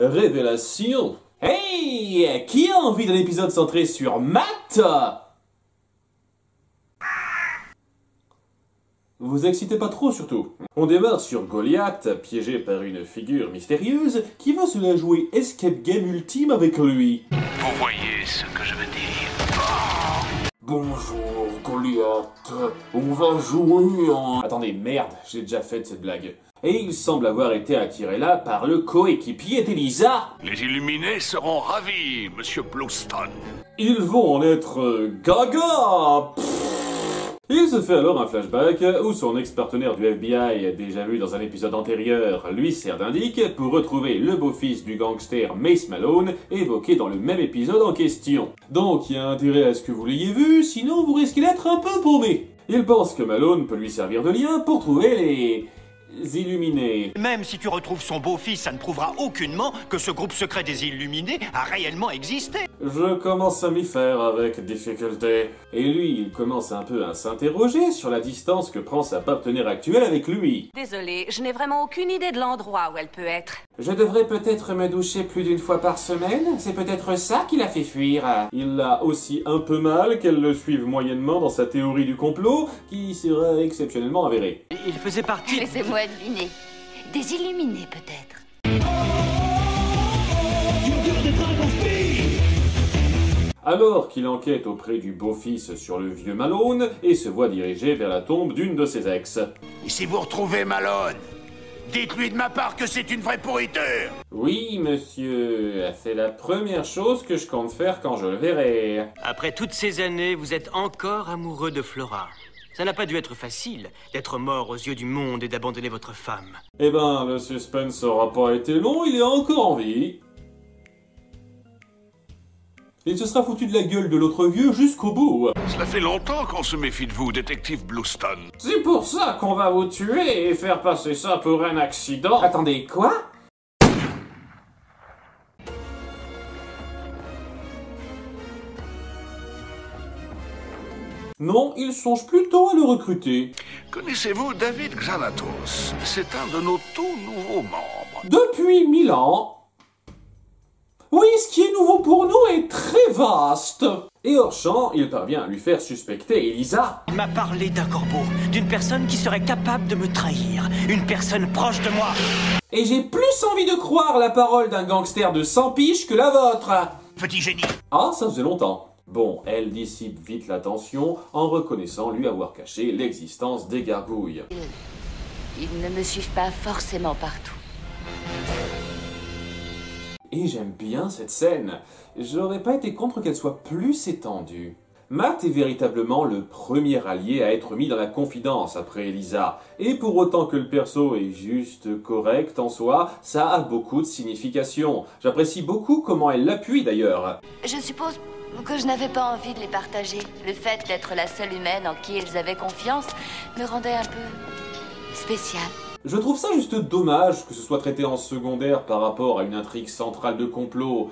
Révélation. Hey! Qui a envie d'un épisode centré sur Matt? Vous excitez pas trop surtout. On démarre sur Goliath, piégé par une figure mystérieuse qui va se la jouer escape game ultime avec lui. Vous voyez ce que je veux dire? Bonjour Goliath, on va jouer en... Attendez, merde, j'ai déjà fait cette blague. Et il semble avoir été attiré là par le coéquipier d'Elisa. Les illuminés seront ravis, monsieur Bluestone. Ils vont en être gaga. Il se fait alors un flashback où son ex-partenaire du FBI, déjà vu dans un épisode antérieur, lui sert d'indic pour retrouver le beau-fils du gangster Mace Malone, évoqué dans le même épisode en question. Donc il y a intérêt à ce que vous l'ayez vu, sinon vous risquez d'être un peu paumé. Il pense que Malone peut lui servir de lien pour trouver les... Illuminés. Même si tu retrouves son beau-fils, ça ne prouvera aucunement que ce groupe secret des Illuminés a réellement existé. Je commence à m'y faire avec difficulté. Et lui, il commence un peu à s'interroger sur la distance que prend sa partenaire actuelle avec lui. Désolée, je n'ai vraiment aucune idée de l'endroit où elle peut être. Je devrais peut-être me doucher plus d'une fois par semaine? C'est peut-être ça qui l'a fait fuir. Il a aussi un peu mal qu'elle le suive moyennement dans sa théorie du complot, qui sera exceptionnellement avérée. Il faisait partie... Laissez-moi deviner. Des illuminés, peut-être. Alors qu'il enquête auprès du beau-fils sur le vieux Malone et se voit diriger vers la tombe d'une de ses ex. Et si vous retrouvez Malone, dites-lui de ma part que c'est une vraie pourriture. Oui, monsieur, c'est la première chose que je compte faire quand je le verrai. Après toutes ces années, vous êtes encore amoureux de Flora. Ça n'a pas dû être facile d'être mort aux yeux du monde et d'abandonner votre femme. Eh ben, le suspense aura pas été long, il est encore en vie. Il se sera foutu de la gueule de l'autre vieux jusqu'au bout. Cela fait longtemps qu'on se méfie de vous, détective Bluestone. C'est pour ça qu'on va vous tuer et faire passer ça pour un accident. Attendez, quoi? Non, il songe plutôt à le recruter. Connaissez-vous David Xanatos? C'est un de nos tout nouveaux membres. Depuis 1000 ans. Oui, ce qui est nouveau pour nous est très vaste. Et hors champ, il parvient à lui faire suspecter Elisa. Il m'a parlé d'un corbeau, d'une personne qui serait capable de me trahir, une personne proche de moi. Et j'ai plus envie de croire la parole d'un gangster de 100 piges que la vôtre. Petit génie. Ah, ça faisait longtemps. Bon, elle dissipe vite la tension en reconnaissant lui avoir caché l'existence des gargouilles. Ils ne me suivent pas forcément partout. Et j'aime bien cette scène. J'aurais pas été contre qu'elle soit plus étendue. Matt est véritablement le premier allié à être mis dans la confidence après Elisa. Et pour autant que le perso est juste correct en soi, ça a beaucoup de signification. J'apprécie beaucoup comment elle l'appuie d'ailleurs. Je suppose que je n'avais pas envie de les partager. Le fait d'être la seule humaine en qui ils avaient confiance me rendait un peu spécial. Je trouve ça juste dommage que ce soit traité en secondaire par rapport à une intrigue centrale de complot.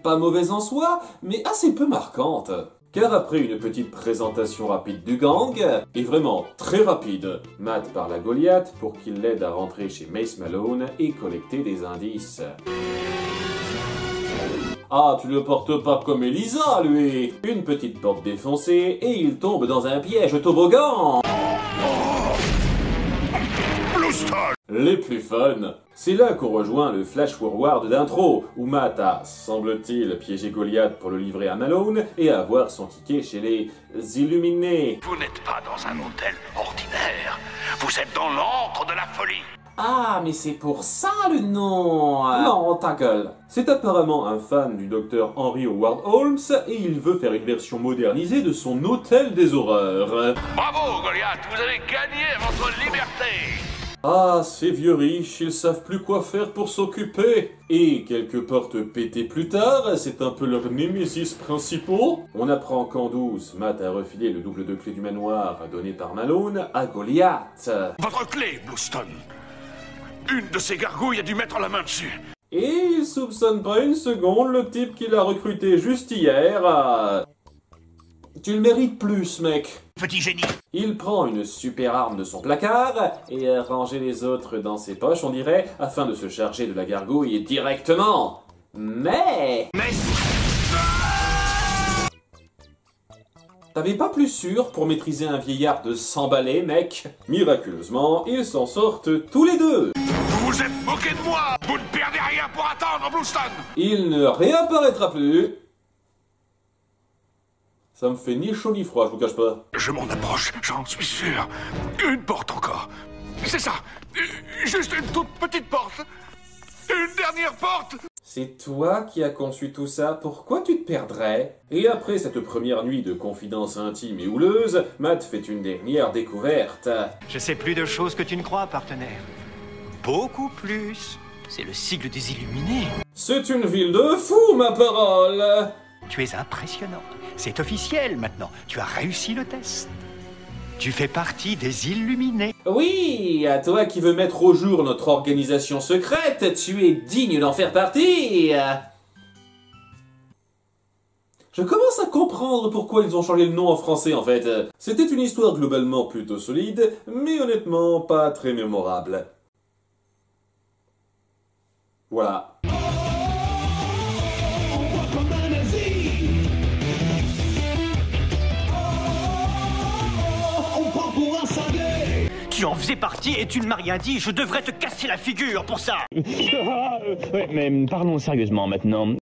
Pas mauvaise en soi, mais assez peu marquante. Car après une petite présentation rapide du gang, et vraiment très rapide, Matt parle à Goliath pour qu'il l'aide à rentrer chez Mace Malone et collecter des indices. Ah, tu le portes pas comme Elisa, lui! Une petite porte défoncée, et il tombe dans un piège toboggan! Les plus fun. C'est là qu'on rejoint le flash-forward d'intro, où Matt a, semble-t-il, piégé Goliath pour le livrer à Malone et avoir son ticket chez les Illuminés. Vous n'êtes pas dans un hôtel ordinaire. Vous êtes dans l'antre de la folie. Ah, mais c'est pour ça le nom. Non, ta gueule. C'est apparemment un fan du docteur Henry Howard Holmes et il veut faire une version modernisée de son hôtel des horreurs. Bravo, Goliath, vous avez gagné votre liberté. Ah, ces vieux riches, ils savent plus quoi faire pour s'occuper. Et quelques portes pétées plus tard, c'est un peu leur némésis principaux. On apprend qu'en douce, Matt a refilé le double de clé du manoir donné par Malone à Goliath. Votre clé, Bluestone. Une de ces gargouilles a dû mettre la main dessus. Et il soupçonne pas une seconde le type qu'il a recruté juste hier. Tu le mérites plus, mec. Petit génie. Il prend une super arme de son placard et a rangé les autres dans ses poches, on dirait, afin de se charger de la gargouille directement. Mais... T'avais pas plus sûr pour maîtriser un vieillard de 100 balais, mec? Miraculeusement, ils s'en sortent tous les deux. Vous vous êtes moqué de moi. Vous ne perdez rien pour attendre, Bluestone. Il ne réapparaîtra plus. Ça me fait ni chaud ni froid, je vous cache pas. Je m'en approche, j'en suis sûr. Une porte encore. C'est ça. Juste une toute petite porte. Une dernière porte. C'est toi qui as conçu tout ça, pourquoi tu te perdrais? Et après cette première nuit de confidence intime et houleuse, Matt fait une dernière découverte. Je sais plus de choses que tu ne crois, partenaire. Beaucoup plus. C'est le sigle des Illuminés. C'est une ville de fous, ma parole! Tu es impressionnant. C'est officiel maintenant. Tu as réussi le test. Tu fais partie des Illuminés. Oui, à toi qui veux mettre au jour notre organisation secrète, tu es digne d'en faire partie. Je commence à comprendre pourquoi ils ont changé le nom en français en fait. C'était une histoire globalement plutôt solide, mais honnêtement pas très mémorable. Voilà. Tu en faisais partie et tu ne m'as rien dit. Je devrais te casser la figure pour ça. Ouais, mais parlons sérieusement maintenant.